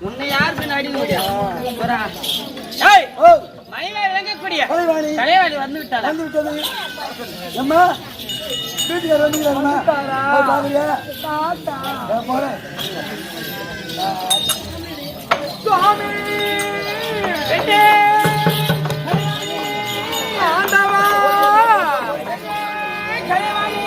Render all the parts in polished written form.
உன்னை யார் பின்னாடி முடியும் மணிவேல் இறங்கக்கூடிய தலைவாளி வந்து விட்டாளா? வந்து விட்டது. அம்மா வீட்டுக்கார வந்துக்கிறாருமா? பாக்குறியா? போறேன். சுவாமி ஆண்டவா தலைவாளி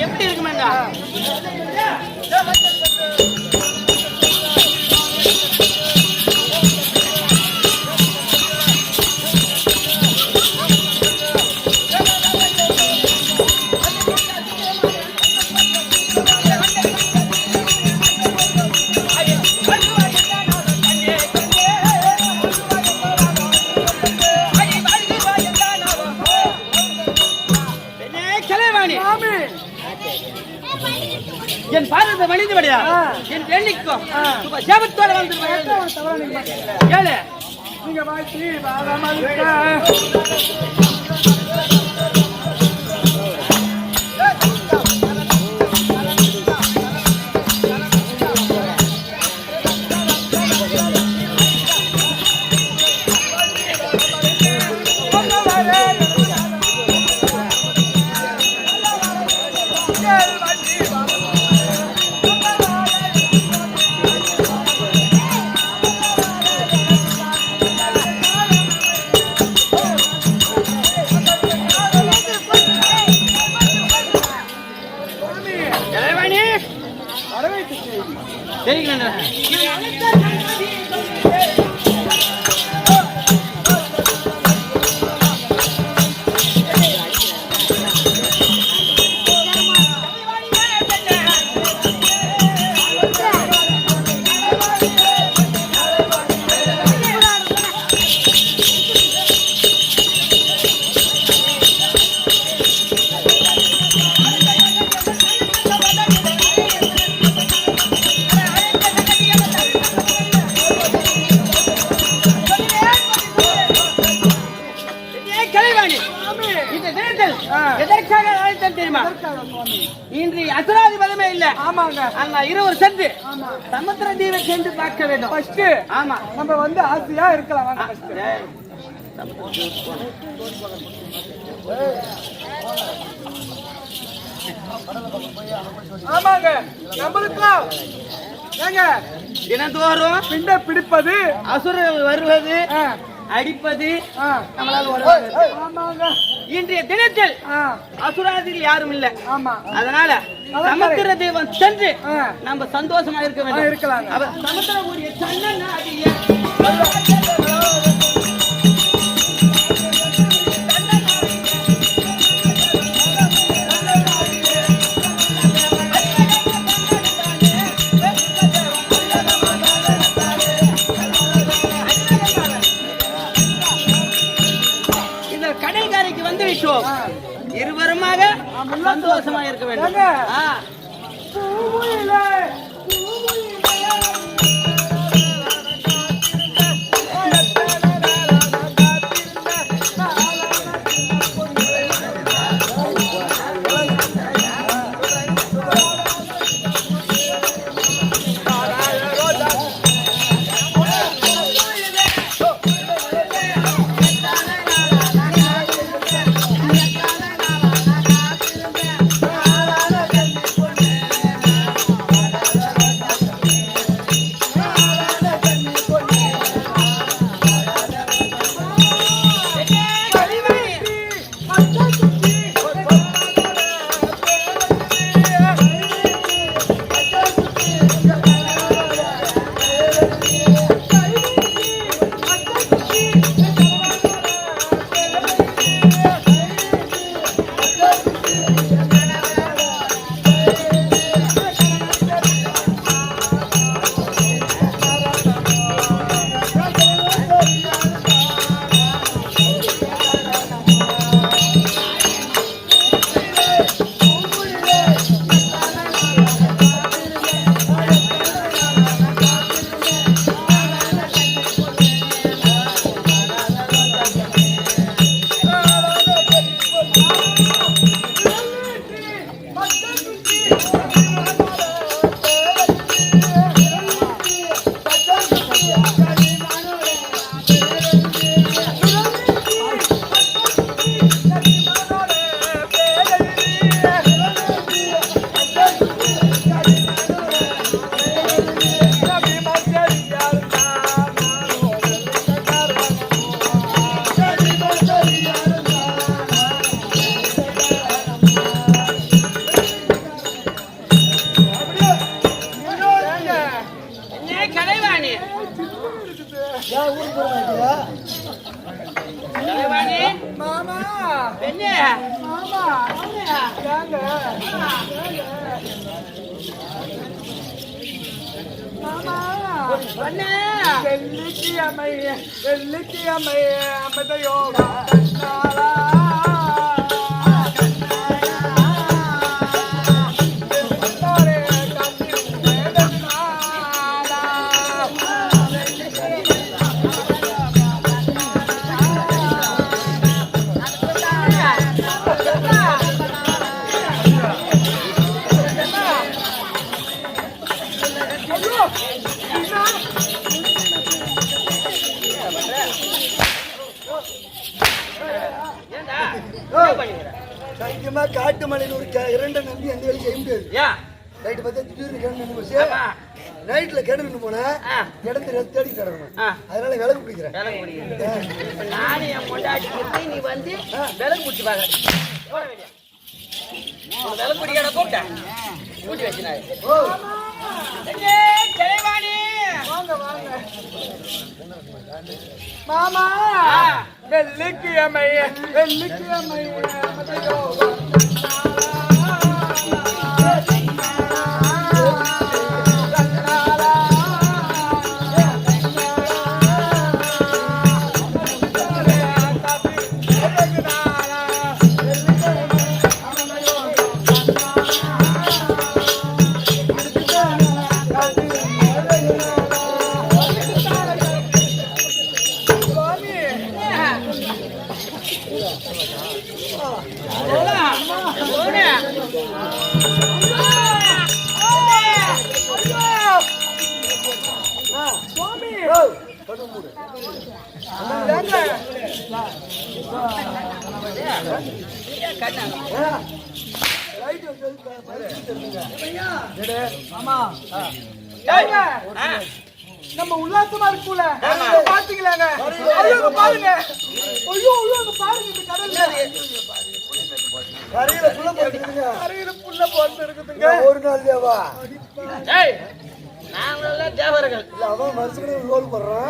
எப்படி இருக்குமாண்டா? என் பாரத மனித வடியா என் எண்ணிக்கும் சேபத்தோட வந்து கேளு நீங்க வாழ்த்தி தினத்தில் எதற்காக அழைத்தேன் தெரியுமா? இன்று அசுராதிபதமே இல்ல. ஆமாங்க. அங்க இருவர் சென்று சமுத்திர தீவை சென்று பார்க்க வேண்டும். ஃபர்ஸ்ட் ஆமா, நம்ம வந்து ஆசையா இருக்கலாம். வாங்க ஃபர்ஸ்ட். ஆமாங்க, நம்மளுக்கும் ஏங்க தினந்தோறும் பிண்ட பிடிப்பது, அசுரர்கள் வருவது, அடிப்பது நம்மளால உதவாது. ஆமாங்க. இன்றைய தினத்தில் அசுராதிகள் யாரும் இல்ல. ஆமா, அதனால சமுத்திர தேவன் சென்று நம்ம சந்தோஷமா இருக்க வேண்டும். இருக்கலாம். சமுத்திர கூடிய சன்னன் கடற்கரைக்கு வந்து விட்டோம். இருவருமாக சந்தோஷமா இருக்க வேண்டும். வெள்ளிக்கிழமை அமத யோகா காட்டு மலையில் ஒரு இரண்டு நம்பி எந்த வேலையும் செய்ய முடியாது. நைட்டு பார்த்தா திடீர்னு கிணறு போச்சு. நைட்ல கிணறு போனா கிடந்து தேடி கிடக்கணும். அதனால விளக்கு பிடிக்கிறேன். நானே என் பொண்டாட்டி நீ வந்து விளக்கு பிடிச்சி பாக்க விளக்கு பிடிக்கிற கூப்பிட்டேன் கூட்டி வச்சுனாரு. மாமா வெள்ளிக்கிழமை வெள்ளிக்கிழமை நம்ம உல்லாசமா இருக்குல்ல பாத்தீங்களாங்க பாருங்க ஐயோ அங்க பாருங்க இந்த கடல்ல கரையில புள்ள போட்டு இருக்குதுங்க ஒரு நாள் தேவா நாங்களெல்லாம் தேவர்கள் அவன் மனுஷனே ரோல் பண்றான்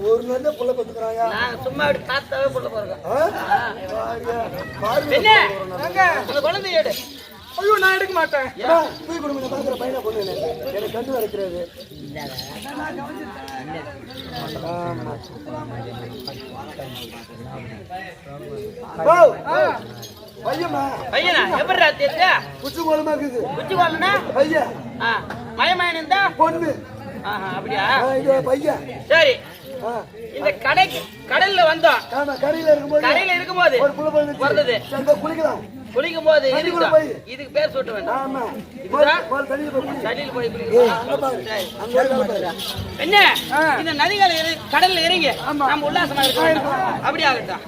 ஒரு நாள்ல புள்ள பத்துக்கறாங்க நாங்க சும்மா இப்படி பார்த்தாவே புள்ள போறோம் அந்த குழந்தை எடு ஐயோ நான் எடுக்க மாட்டேன் போய் கொடுங்க பாக்குற பையனை பொண்ணு எனக்கு கண்ணு வரைக்கிறது பையனா எப்படிடா தெரியுதா குச்சி கோலமா இருக்குது குச்சி கோலம்னா பையன் மயமாயன் இருந்தா பொண்ணு அப்படியா இது பையன் சரி இந்த கடல்ல வந்தோம் கரையில இருக்கும்போது ஒரு புள்ள பிறந்தது குளிக்கலாம் குளிக்கும் போது இதுக்கு பேர் சொல்ல வேண்டாம் தண்ணியில் போய் என்ன இந்த நதிகள் கடல்ல இறங்கி நம்ம உல்லாசமா இருக்க வேண்டும் அப்படி ஆகட்டும்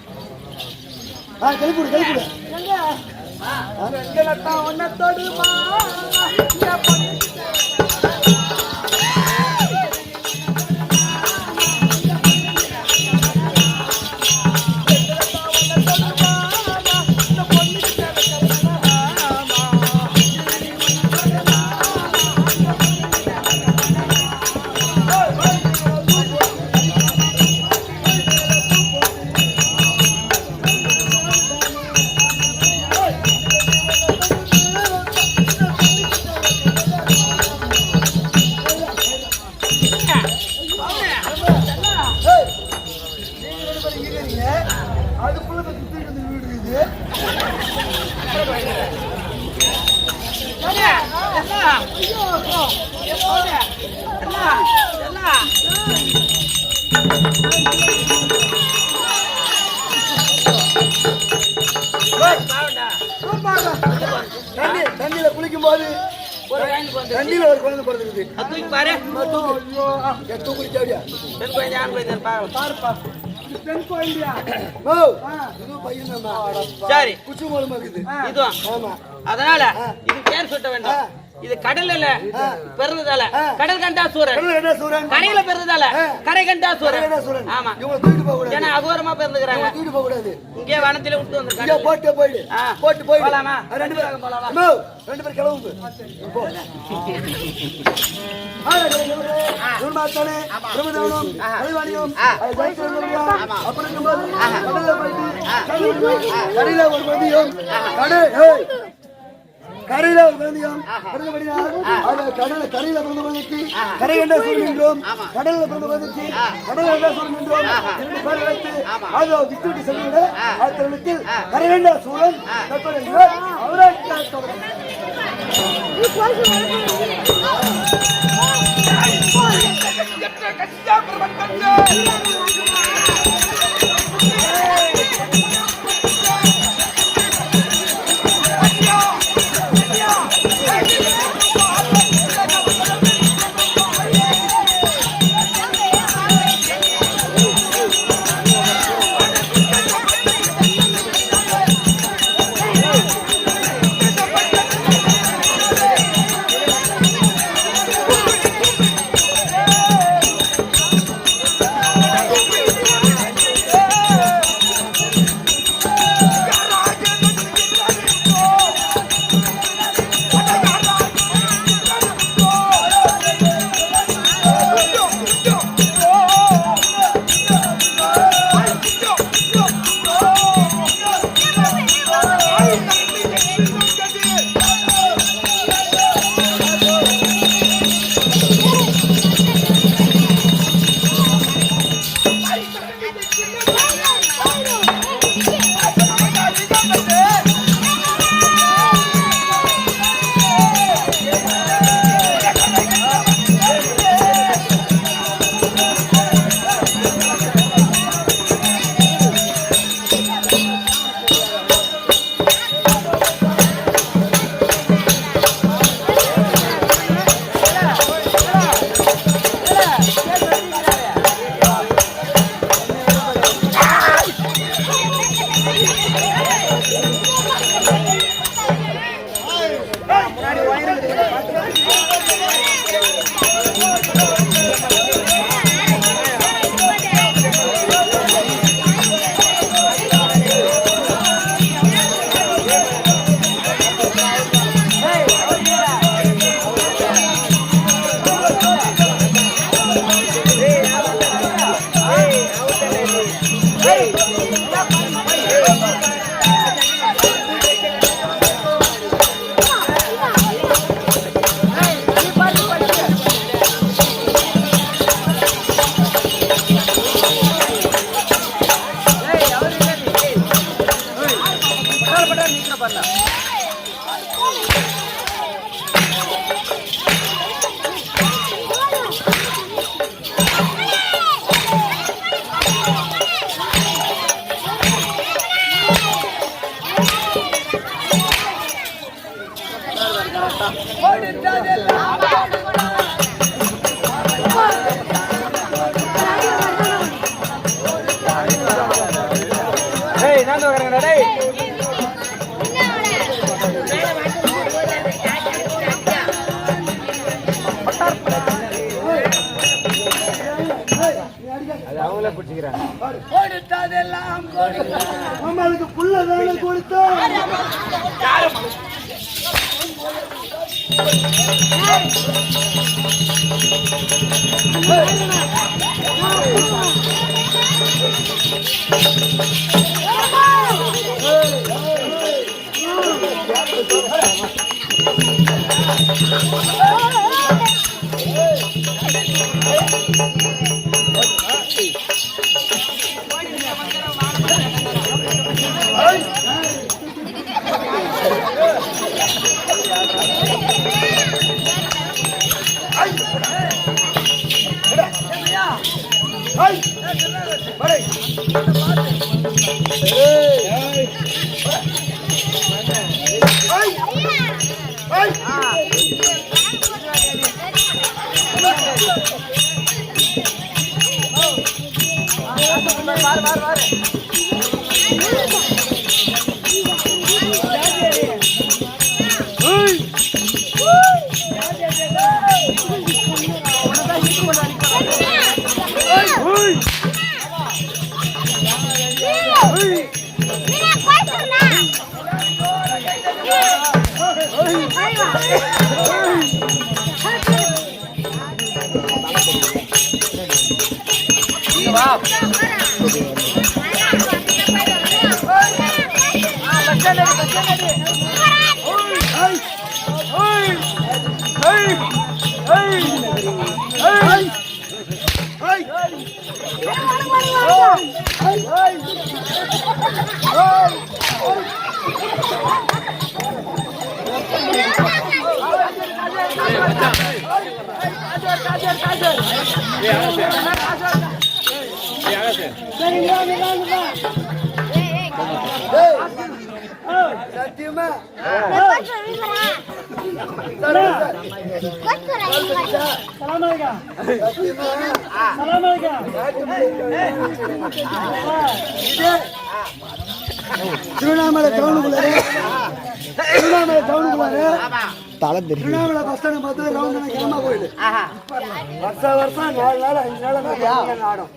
தண்ணியில குளிக்கும் போது தண்ணியில ஒரு குழந்தை பிறந்திருக்கு பாரு தூக்குடிச்சாடியா சரி குச்சி மூலமா இருக்குது இதுவும் அதனால இது பேர் சுட்ட வேண்டாம் இது கடல்ல பிறந்ததால கடல் கண்டா சூரன் கரையில பிறந்ததால கரை கண்டா சூரன் ஆமா ஏன்னா அகோரமா பிறந்துக்கிறாங்க இங்கே வனத்தில விட்டு வந்து போட்டு போயிடு போட்டு போலாமா ரெண்டு பேரும் கிளம்பு கரையில ஒரு மதியம் கரையில ஒரு குழந்தையும் கரையில பிறந்த குழந்தைக்கு கரை கண்ட சூழல் என்றும் கடல்ல பிறந்த குழந்தைக்கு கடல் கண்ட சூழல் என்றும் இரண்டு பேர் வைத்து அதை விட்டு செல்கிற அத்தருணத்தில் கரை கண்ட சூழல் அவரை அவங்களே பிடிச்சிக்கிறாங்க. நம்மளுக்கு புள்ள வேலை கொடுத்தோம். சத்தியமா திருவண்ணாமலை டவுனுக்குள்ளாரு திருவண்ணாமலை பஸ் ஸ்டாண்ட் பார்த்து ரவுண்ட் கிளம்ப போயிடு. வருஷம் 4 நாள் 5 நாள் ஆடும்.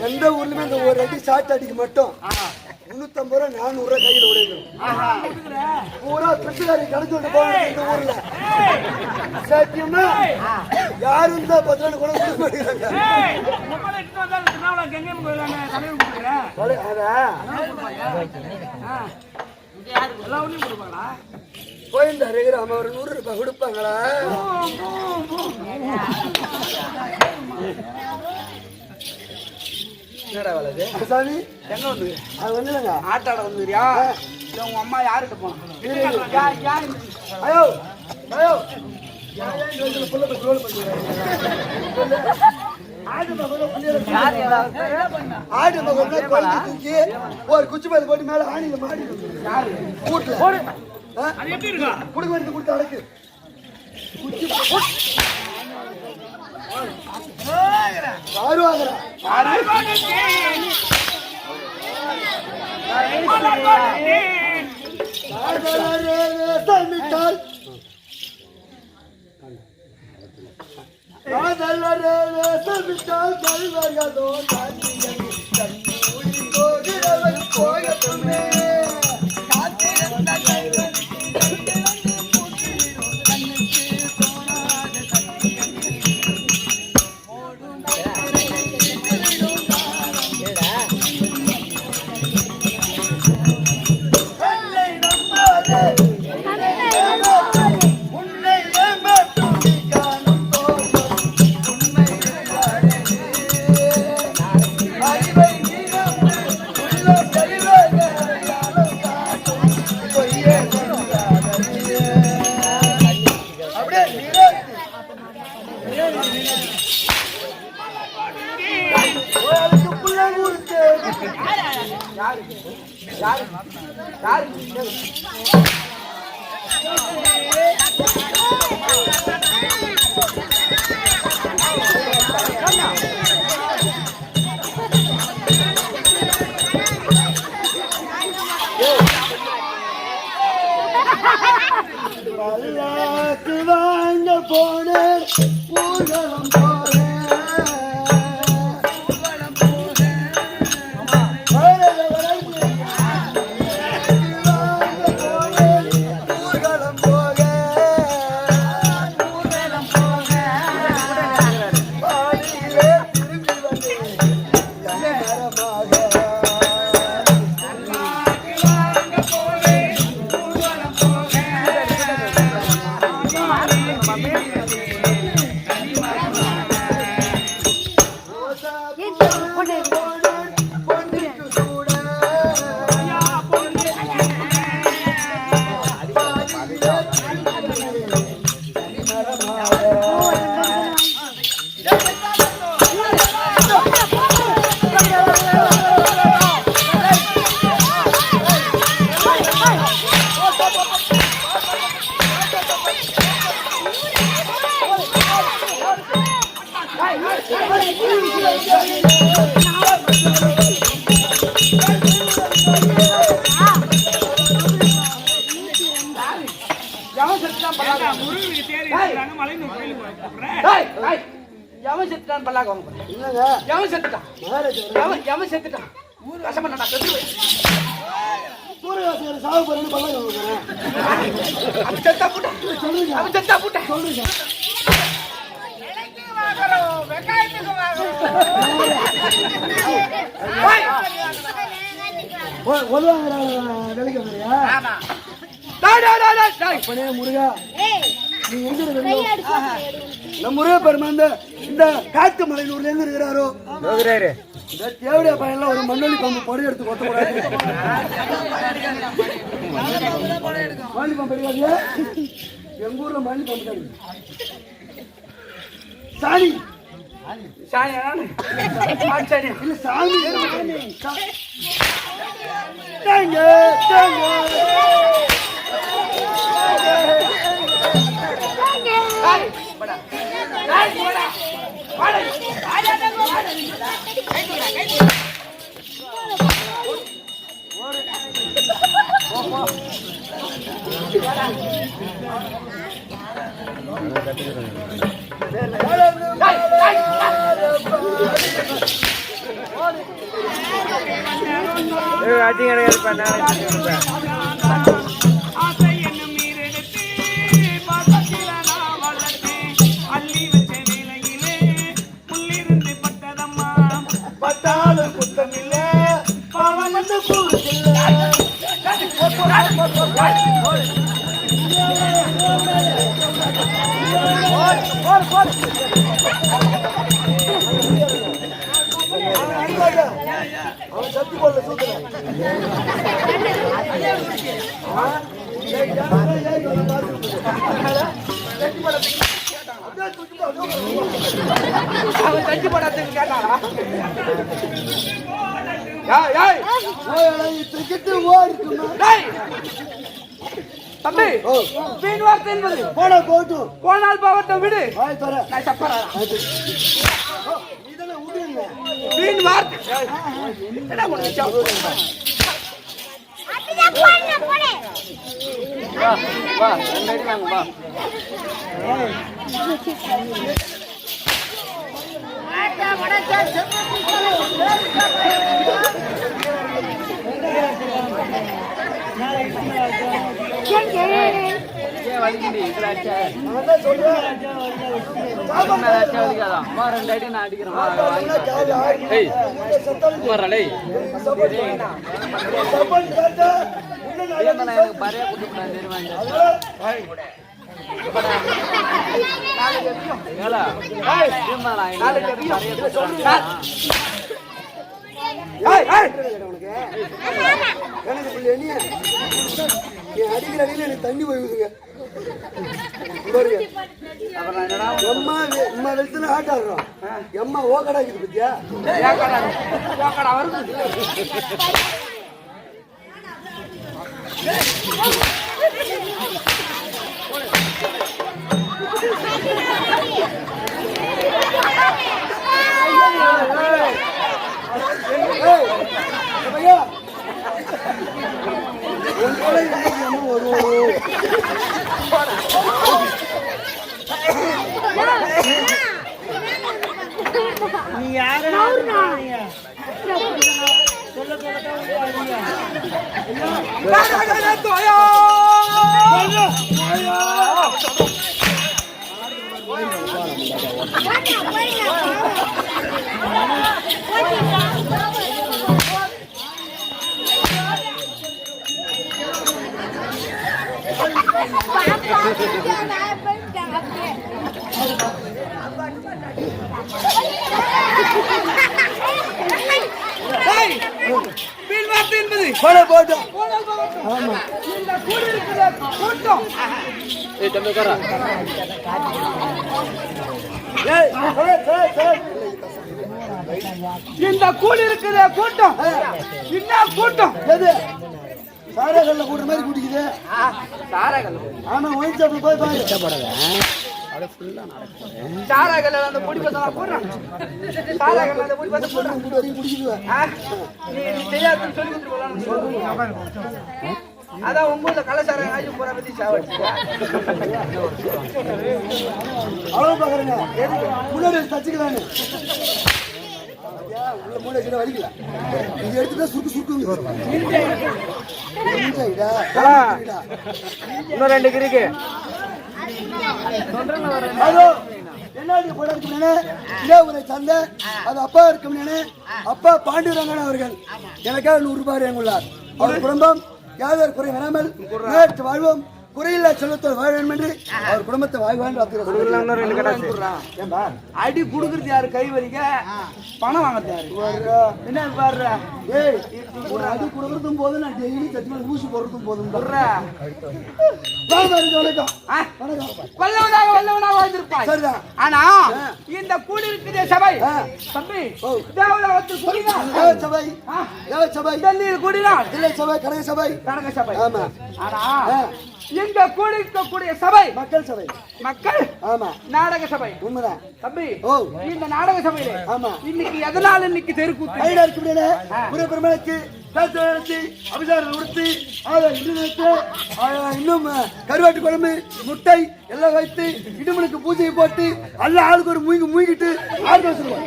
எந்த ஊர்லயுமே இந்த ஒரு அடி ஷார்ட் அடிக்கு மட்டும் 350 ரூபா 400 ரூபாய் கையில் உடையது. பூரா பிரிச்சுக்காரி கணக்கு விட்டு போவாங்க இந்த ஊர்ல. சத்தியமா யாரும் இருந்தா 10 ரூபாய் கூட கொடுக்க மாட்டேங்கிறாங்க. போயிருந்தாரு அவன் ஒரு 100 ரூபாய் கொடுப்பாங்களா? சாமி எங்க வந்து அது வந்துங்க ஆட்டாட வந்துறியா? உங்க அம்மா யாருக்கிட்ட போனா? ஐயோ ஐயோ ஆடு மகன் தூக்கி ஒரு குச்சி மேல போட்டு மேல ஆணியில மாடி கூட்டுல குடுக்க வேண்டியது கொடுத்து அடக்கு குச்சி யாரு வாங்குறா? போகட்டுமே பல்லாக்கு வாங்க போனேன் ஊர்வலம் போனேன் எவன் செத்துட்டான் பல்லாக்கு வாங்க போறேன். இல்லங்க எவன் செத்துட்டான்? எவன் செத்துட்டான்? கஷ்டமா நான் சூரியவாசகர் சாவு பண்ணி பல்லாக்கு வாங்க போறேன். அவன் செத்தா போட்டேன். சொல்லுங்க அவன் செத்தா போட்டேன். சொல்லுங்க வேலைக்கு வந்தியா? அப்பனே முருகா நீ எங்க இருக்க? நம்ம முருக பெருமான் இந்த காட்டு மலையூர்ல இருந்து இருக்கிறாரோ இந்த தேவடியா பையன்ல ஒரு மண்ணொலி பம்பு பொடி எடுத்து கொத்த கூடாது. மண்ணி பம்பு எடுக்காது. எங்க ஊர்ல மண்ணி பம்பு கிடையாது. சாணி சாணி இல்ல சாமி தேங்க தேங்க பட்டாலும் குத்தமில்ல பவன் வந்து அவன் சத்து போடல சூத்துறேன். அவன் தச்சு போடாதுன்னு கேட்டாரா? தம்பி வீண் வார்த்தை என்பது போடா போட்டு போனால் பாவத்தை விடு. வாய் தர நான் சப்பறா இதெல்லாம் விடுங்க. வீண் வார்த்தை என்ன பண்ணுச்சா? வா 2 அடி வாங்க வா. வலிக்குது இதுல அடிச்சா வலிக்காதா? வா 2 அடி நான் அடிக்கிறேன். ஏய் வரடே எனக்கு பறையா கொடுத்துட்டான் தெரியுமா? அடிக்கிற அடியில் எனக்கு தண்ணி போயுதுங்க. எம்மா வெளுத்துல ஆட்ட ஆடுறோம். எம்மா ஓக்கடா இருக்குது பத்தியா? வருது. நீ யாரு போட்டோம். ஆமா இந்த கூடி இருக்கிற கூட்டம் இந்த கூடி இருக்கிற கூட்டம் என்ன கூட்டம்? எது சாராகல்ல கூட்ட மாதிரி கூட்டிக்குது. ஆமா ஒயின் ஷாப்ல போய் பாருங்க. சாராகல்ல அந்த பொடி பசங்க போடுறாங்க. சாராகல்ல அந்த பொடி பசங்க போடுறாங்க. குடிக்குது. நீ தெரியாதுன்னு சொல்லி கொடுத்துருவாங்க. அதான் உங்க கலசாரம் ஆஜி போற பத்தி சாவடிச்சு அவ்வளவு பாக்குறேங்க. முன்னாடி தச்சுக்கலான்னு உள்ள மூளை கிட்ட வலிக்கல. இது எடுத்துட்டா சுருக்கு சுருக்கு இன்னும் 2 கிரிக்கு சந்தை அது அப்பா இருக்கும். அப்பா பாண்டியரங்கன் அவர்கள் எனக்காக 100 ரூபாய் எங்குள்ளார். அவர் குடும்பம் யாதொரு குறை வராமல் வாழ்வோம், குறையில்லா செல்வத்தோடு வாழ வேண்டும் என்று அவர் குடும்பத்தை வாழ்வான். அடி குடுக்கறது யாரு? கை வலிக்க பணம் வாங்கறது என்ன பாரு? அடி குடுக்கறதும் போதும், நான் டெய்லி சத்தியமா ஊசி போடுறதும் போதும். வல்லவனாக வாழ்ந்திருப்பாய். சரிதான். ஆனா இந்த கூடி இருக்கிற சபை தம்பி தேவலோகத்தில் கூடினார். சபை சபை டெல்லியில் கூடினார். இல்லை சபை கனக சபை. கனக சபை. ஆமா. ஆனா இந்த கூடி இருக்கக்கூடிய சபை மக்கள் சபை. மக்கள். ஆமா. நாடக சபை. உண்மைதான் தம்பி. ஓ இந்த நாடக சபையில ஆமா இன்னைக்கு எதனால இன்னைக்கு தெருக்கூத்து ஐடா இருக்குடே புறப்பெருமைக்கு பேச்சு அபிஷேகம் கொடுத்து இன்னும் கருவாட்டு குழம்பு முட்டை எல்லாம் வைத்து இடுமனுக்கு பூஜையை போட்டு எல்லா ஆளுக்கு ஒரு மூங்கிட்டு ஆடு சொல்லுவோம்.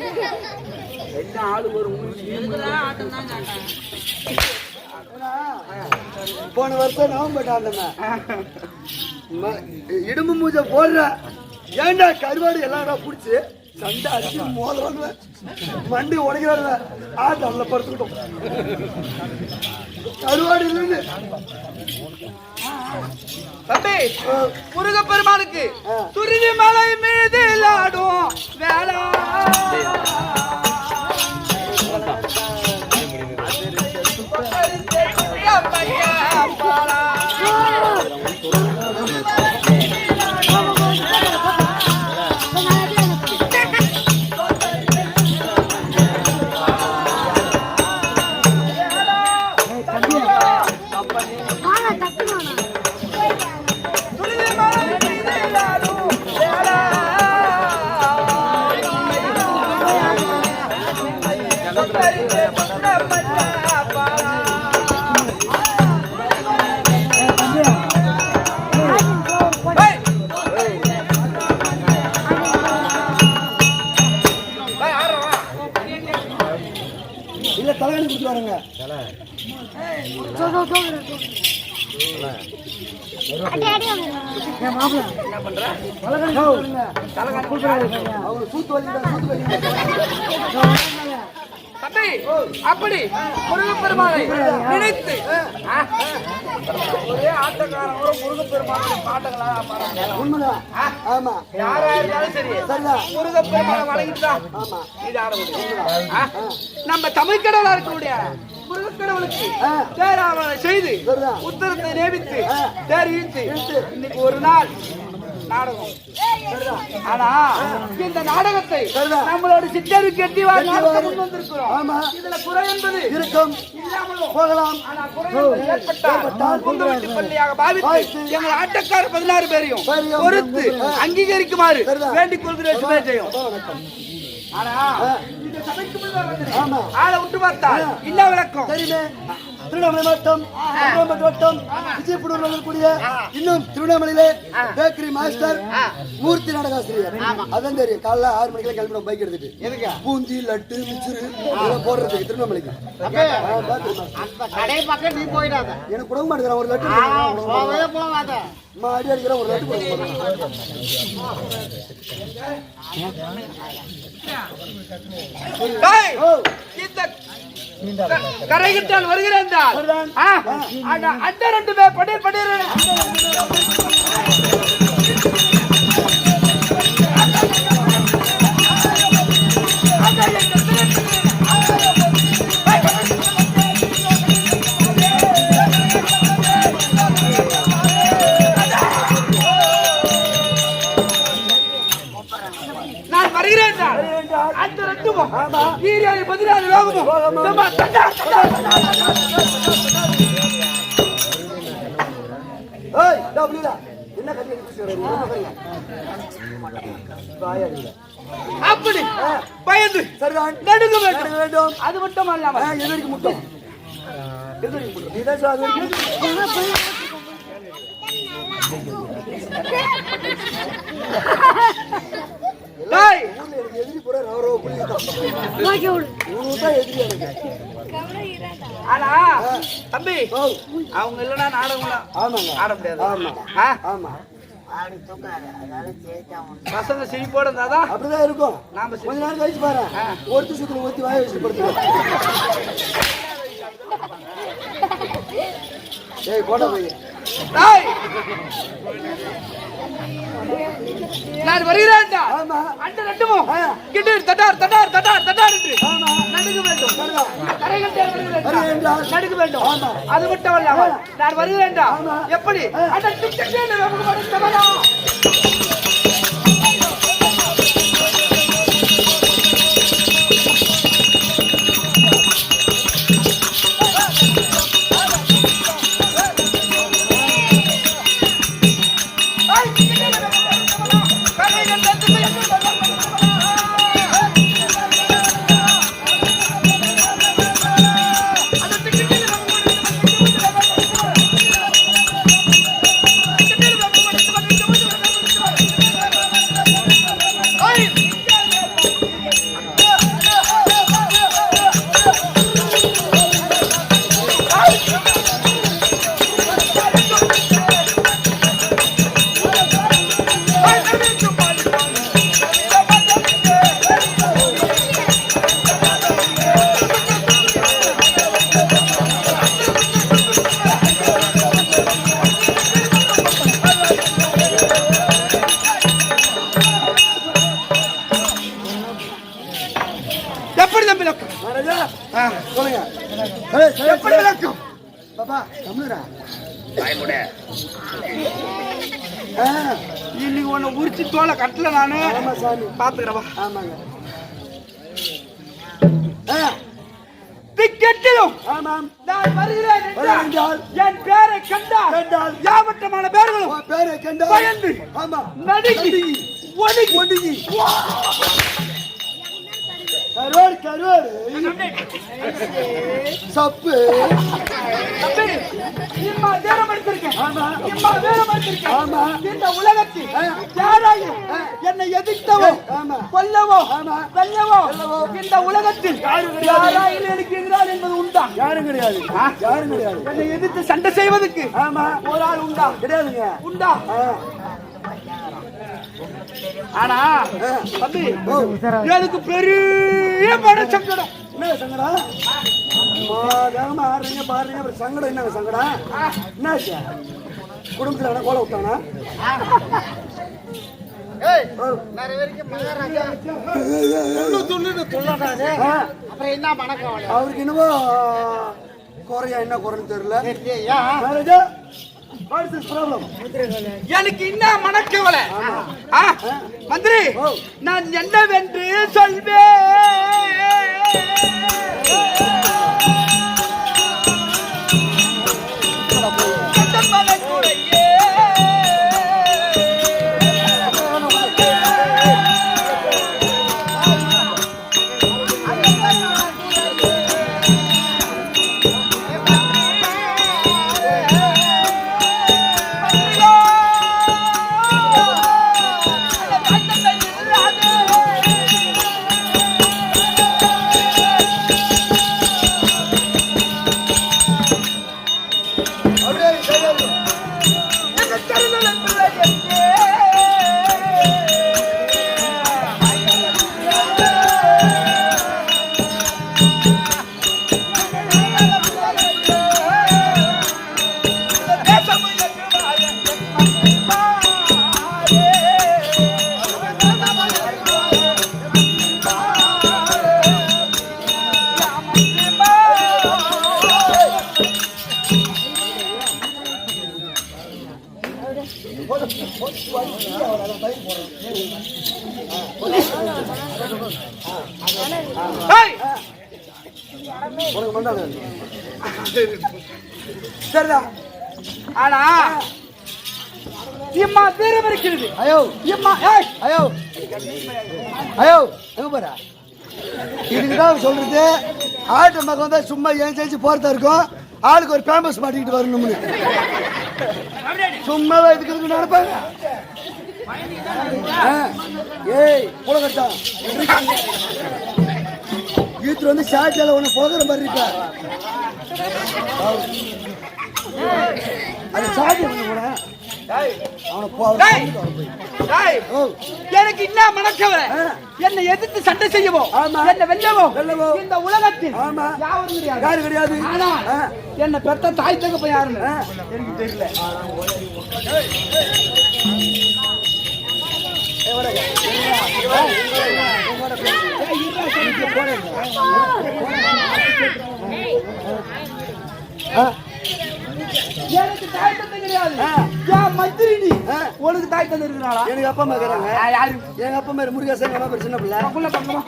என்ன ஆளுக்கு ஒரு போன வருஷம் நவம்பர் ஆண்டமே இடும்பு மூஜை போடுற ஏண்டா கருவாடு எல்லாரும் பிடிச்சி சண்டை அடிச்சு மோதுறாங்க, மண்டி உடைக்கிறாங்க. ஆட்டு அல்ல படுத்துக்கிட்டோம். கருவாடு இல்லைன்னு தம்பி முருகப்பெருமானுக்கு துரிதி மலை மீது ஆடும் வேளா என்ன பண்ற? அவர் சூத்து வலிக்கிட்ட தம்பி, அப்படி முருகப்பெருமானை நினைத்து ஒரே ஆட்டக்காரன் ஒரு முருகப்பெருமானுடைய பாட்டுகளா பாடுறாங்க. உண்மைதான். ஆமா, யாரா இருந்தாலும் சரி, முருகப்பெருமானை வணங்கிட்டுதான் இது ஆட முடியும். நம்ம தமிழ் கடவுளா இருக்கக்கூடிய முருகக்கடவுளுக்கு தேராவணை செய்து உத்தரத்தை நேமித்து தேர் இழுத்து இன்னைக்கு ஒரு நாள் நாடகம். ஆனா இந்த நாடகத்தை நம்மளோட சித்தருக்கு எட்டி வந்திருக்கிறோம். இதுல குறை என்பது இருக்கும், இல்லாமலும் போகலாம். ஆனா குறை என்பது ஏற்பட்டால் குந்தவட்டி பள்ளியாக பாவித்து எங்கள் ஆட்டக்கார 16 பேரையும் பொறுத்து அங்கீகரிக்குமாறு வேண்டிக் கொள்கிறேன் செய்யும். ஆனா இந்த சபைக்கு முன்னால் ஆளை விட்டு பார்த்தால் இல்ல விளக்கம் திருவண்ணாமலை மாவட்டம் வட்டம் விஜயபுரம் இருக்கக்கூடிய இன்னும் திருவண்ணாமலையிலே பேக்கரி மாஸ்டர் மூர்த்தி நாடகாசிரியர். அதான் தெரியும். காலைல 6 மணிக்கெல்லாம் கிளம்பிடும் பைக் எடுத்துட்டு பூந்தி லட்டு மிச்சரு போடுறதுக்கு திருவண்ணாமலைக்கு. கடை பக்கம் நீ போயிடாத, எனக்கு கொடுக்க மாட்டேங்கிறான் ஒரு லட்டு. போகாத மாடி அடிக்கிற ஒரு லட்டு கொடுக்க கரைகிட்டால் வருகிறேன். அந்த 2 பேர் படீர் படீர் நான் வருகிறேன். அந்த 2 வீரியாவை 16 லோகமும் அப்படி பயந்து நடுங்க வேண்டும். அது மட்டும் அல்லாம எதிர்க்கு முட்டம் எதிரி போற ஆனா தம்பி அவங்க இல்லன்னா நாடகம் ஆட முடியாது. பசங்க சிரிப்போட இருந்தாதான் அப்படிதான் இருக்கும். நாம கொஞ்ச நேரம் கழிச்சு பாரு, ஒருத்தி சுத்துல ஒருத்தி வாய வச்சு படுத்துவோம். ஏய் போட போய் நான் வருகிறேன். அந்த 2 கிட்ட தட்டார் தட்டார் தட்டார் தட்டார் என்று நடுங்க வேண்டும். நடுங்க வேண்டும். அது மட்டும் அல்ல, நான் வருகிறேன். எப்படி இன்னைக்கு உன்னை உரிச்சு தோலை கட்டல நானு பாத்துக்கிறவா. திக்கெட்டிலும் நான் வருகிறேன் என்றால் என் பேரை கண்டால் யாவட்டமான பேர்களும் பயந்து நடுங்கி ஒடுங்கி கரோடு கரோடு சப்பு நேரம் எடுத்திருக்கேன். எம்மா வேலை பார்த்திருக்கேன். ஆமா. இந்த உலகத்தில் யாராயும் என்னை எதிர்த்தவோ கொல்லவோ வெல்லவோ இந்த உலகத்தில் யாராயும் இருக்கிறார் என்பது உண்டா? யாரும் கிடையாது. யாரும் கிடையாது. என்னை எதிர்த்து சண்டை செய்வதற்கு ஆமா. ஒரு ஆள் உண்டா? கிடையாதுங்க. உண்டா? ஆனா தம்பி எனக்கு பெரிய மன சங்கடம். என்ன சங்கடம்? வேகமா ஆடுறீங்க பாடுறீங்க, அப்புறம் சங்கடம் என்னங்க சங்கடம்? என்னாச்சு? குடும்பத்துல என்ன கோல விட்டானா? அவருக்கு என்னவோ குறையா என்ன குறைன்னு தெரியல. எனக்கு என்ன மனக்கவலை மந்திரி, நான் என்னவென்று சொல்வேன். சரிதான். ஆனா இம்மா வீரம் இருக்கிறது. ஐயோ இம்மா ஐயோ ஐயோ எங்க போற? இதுக்குதான் சொல்றது, ஆட்டு மகன் வந்தா சும்மா ஏன் செஞ்சு போறதா இருக்கும். ஆளுக்கு ஒரு பேம்பஸ் மாட்டிக்கிட்டு வரணும்னு சும்மாவா இதுக்கு நினைப்பாங்க. ஏய் புலகட்டா ஈத்து வந்து சாட்டியால ஒண்ணு போகிற மாதிரி இருக்கா. அது சாட்டி கூட எனக்கு என்ன மனக்கவலை? என்னை எதிர்த்து சண்டை செய்யவோ என்னை வெல்லவோ இந்த உலகத்தில் யாரு கிடையாது. என்ன பெத்த தாய் தகப்ப யாருன்னு எனக்கு தெரியல. எனக்கு தாய் தந்தை கிடையாது. மந்திரி நீ உனக்கு தாய் தந்தை இருக்கிறாளா? எனக்கு அப்பா அம்மா இருக்கிறாங்க. யாரு? எங்க அப்பா பேரு முருகேசன், எங்க அம்மா பேரு சின்ன பிள்ளை. புள்ள பக்கமா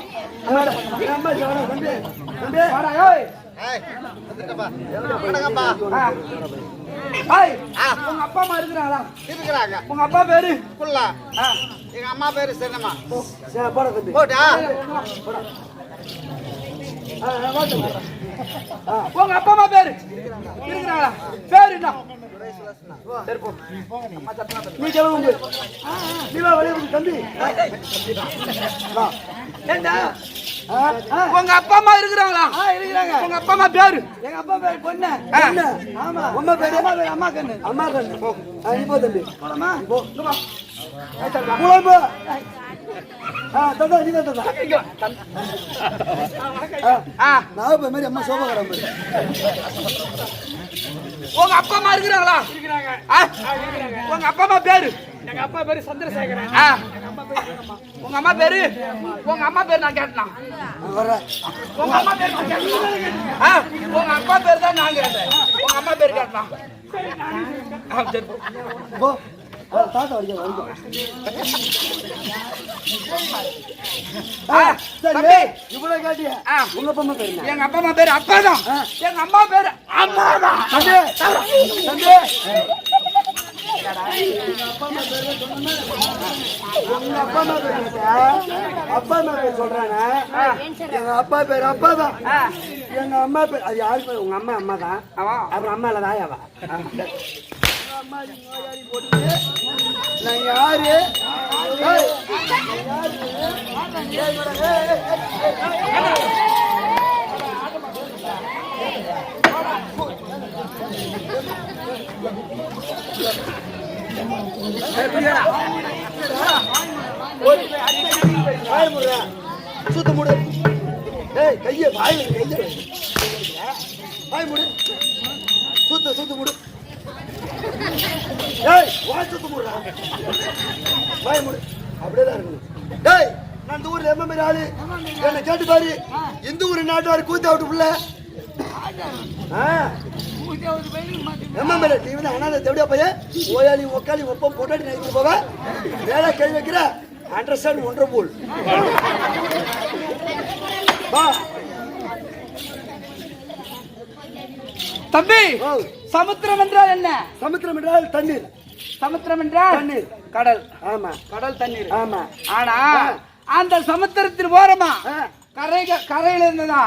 உங்க அப்பா அம்மா இருக்கிறாங்களா? இருக்கிறாங்க. உங்க அப்பா பேரு புள்ள, எங்க அம்மா பேரு சின்னம்மா. போட தம்பி போட்டா உங்க அப்பா அம்மா பேரு இருக்கிறாங்களா? பேரு என்ன? நீ கிளம்பு. நீ வா வெளியே வந்து தம்பி. ஏண்டா உங்க அப்பா அம்மா இருக்கிறாங்களா? இருக்கிறாங்க. உங்க அப்பா அம்மா பேரு? எங்க அப்பா பேரு பொண்ணு. ஆமா. அம்மா பேரு அம்மா கண்ணு. அம்மா கண்ணு. நீ போ தம்பி. போலாமா? போ. குழம்பு. தந்தா நீ தந்தா. நான் இப்ப மாதிரி அம்மா சோபா கடை மாதிரி. உங்க அப்பா அம்மா இருக்கிறாங்களா? இருக்கிறாங்க. உங்க அப்பா அம்மா பேரு? எங்க அப்பா பேரு சந்திரசேகரன். உங்க அம்மா பேரு? உங்க அம்மா பேரு நான் கேட்டேன். உங்க அம்மா பேரு நான் கேட்டேன். உங்க அப்பா பேரு தான் நான் கேட்டேன். உங்க அம்மா பேரு கேட்டேன். போ. தாத்தா வரைக்கும் இவ்வளவு காட்டிய உங்க அப்பா அம்மா பேரு? எங்க அப்பா அம்மா பேரு அப்பாதான். எங்க அம்மா பேரு அம்மாதான். அப்பா அம்மா பேர் சொல்றாங்க. எங்க அப்பா பேர் அப்பாதான். எங்க அம்மா பேர் அது யாரு பேர்? உங்க அம்மா அம்மா தான். அப்புறம் அம்மா இல்ல தாயாவா? அம்மா நோயாளி போட்டு நான் யாரு சுத்த மூடு கைய வாயில கைய வாய் மூடு சுத்த மூடு வாய் சுத்த மூடுறா வாய் மூடு அப்படியேதான் இருக்கணும். டேய் நான் இந்த ஊர்ல எம்எம்ஏ ஆளு என்ன கேட்டு பாரு இந்த ஊர் நாட்டாரு கூத்த விட்டு புள்ள எம்எம்ஏ நீ வந்து அனாதை தேவடியா பையன் ஓயாளி ஒக்காளி ஒப்பம் பொட்டாட்டி நினைத்து போவ வேலை கை வைக்கிற அண்டர்ஸ்டாண்ட் ஒன்றரை போல் வா தம்பி சமுத்திரம் என்றால் என்ன? சமுத்திரம் என்றால் தண்ணீர். சமுத்திரம் என்றால் தண்ணீர் கடல். ஆமா கடல் தண்ணீர். ஆமா. ஆனா அந்த சமுத்திரத்தின் ஓரமா கரையில இருந்ததா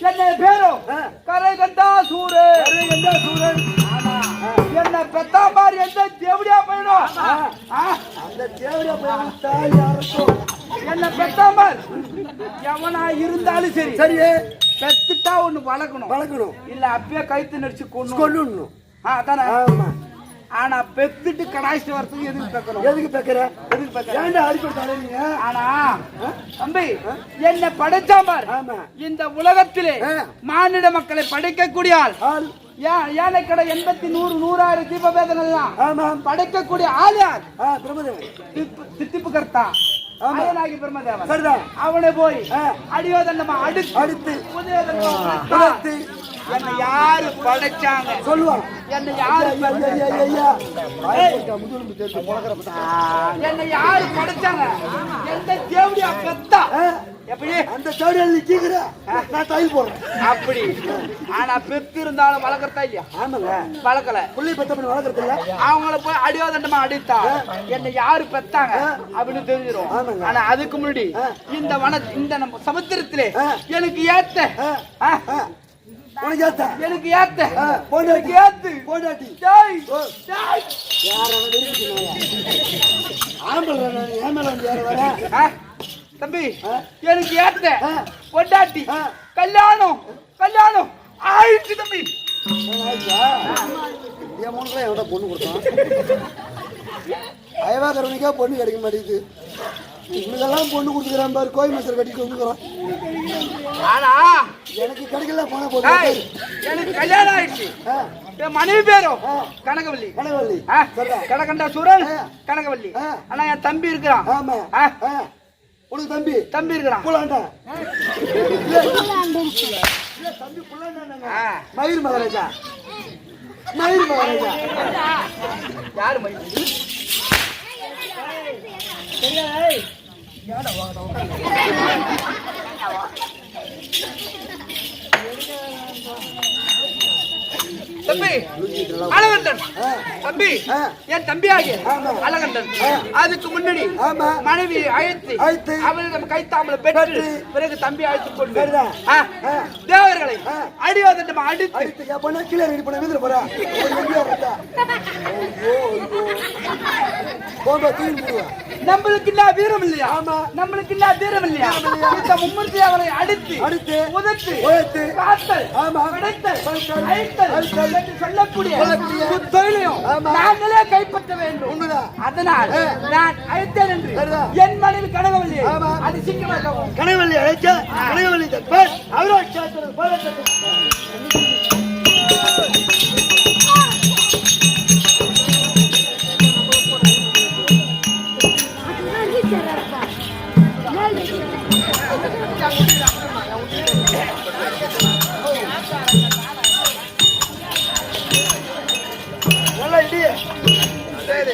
என்ன பேரும் கரை கண்டா சூரன். என்ன பெத்தாம்பார் எந்த தேவடியா பையனும் அந்த தேவடியா பையன் என்ன பெத்தாம்பார் எவனா இருந்தாலும் சரி சரி பெத்துட்டா ஒண்ணு வளர்க்கணும் இல்ல அப்பயே கைத்து நடிச்சு கொள்ளணும். அதானே. ஆமா. ஆனா பெத்துட்டு கடாய்ச்சி வரத்துக்கு எதுக்கு பெக்கற ஏன்டா அடிப்பட்டாலே நீங்க? ஆனா தம்பி என்ன படைச்சாம்பார் இந்த உலகத்திலே மானிட மக்களை படைக்கக்கூடிய ஆள் யானை கடை 80 தீபவேதன் எல்லாம் படைக்கக்கூடிய ஆள் யார்? தித்திப்பு கர்த்தா அயனாகி பிரம்மதேவன். அவனை போய் அடியோதண்டமா அடுத்து என்னை யாரு படைச்சாங்க சொல்லுவான். என்னை யாரு படைச்சாங்க? எந்த தேவடியா பெத்தா? எப்படி அந்த தேவடியா நீ கீக்குற நான் தைல் போடுறேன் அப்படி. ஆனா பெத்து இருந்தாலும் வளர்க்கறதா இல்லையா? ஆமாங்க. வளர்க்கல. புள்ளி பெத்த பண்ணி வளர்க்கறது இல்ல. அவங்கள போய் அடியோதண்டமா அடித்தா என்னை யாரு பெத்தாங்க அப்படின்னு தெரிஞ்சிடும். ஆனா அதுக்கு முன்னாடி இந்த நம்ம சமுத்திரத்திலே எனக்கு ஏத்த போண்டாட்டி தம்பி எனக்கு ஏத்த பொண்டாட்டி கல்யாணம் ஆயிடுச்சு தம்பி. என் மூணுக்குலாம் எவ்வளோ பொண்ணு கொடுத்தான் அயவாக்கரவனுக்கே பொண்ணு கிடைக்க மாட்டேங்குது. இதெல்லாம் பொண்ணு கொடுத்துக்கிறான் பாரு கோயில் மசர் கட்டி கொடுக்குறோம். ஆனா எனக்கு கிடைக்கல போன போது எனக்கு கல்யாணம் ஆயிடுச்சு. என் மனைவி பேரும் கனகவல்லி. கனகண்டா சூரன் கனகவல்லி. ஆனா என் தம்பி இருக்கிறான். ஆமா. உனக்கு தம்பி இருக்கிறான். தம்பி மயிர் மகாராஜா. யாரு மயிர்? தம்பி அழகண்டன் தம்பி என் தம்பி ஆகிய அழகண்டன் அதுக்கு முன்னாடி மனைவி அழைத்து அவளிடம் கைத்தாமலை பெற்று பிறகு தம்பி அழைத்துக் கொண்டு தேவர்களை அடியோதண்டமா அடித்து கீழே ரெடி பண்ண வீதியில் போறா நம்மளுக்கு இல்ல வீரம் இல்லையா? நம்மளுக்கு இல்ல வீரம் இல்லையா? இந்த மும்மூர்த்தி அவரை அடித்து உதத்து காத்தல் அழைத்தல் என்று சொல்லக்கூடிய தொழிலையும் நாங்களே கைப்பற்ற வேண்டும். அதனால் நான் அழைத்தேன் என்று என் மனைவி கனகவல்லியை அது சீக்கிரமாகவும் கனகவல்லி அழைச்ச கனகவல்லி அவரோட நல்லா இடி. சரி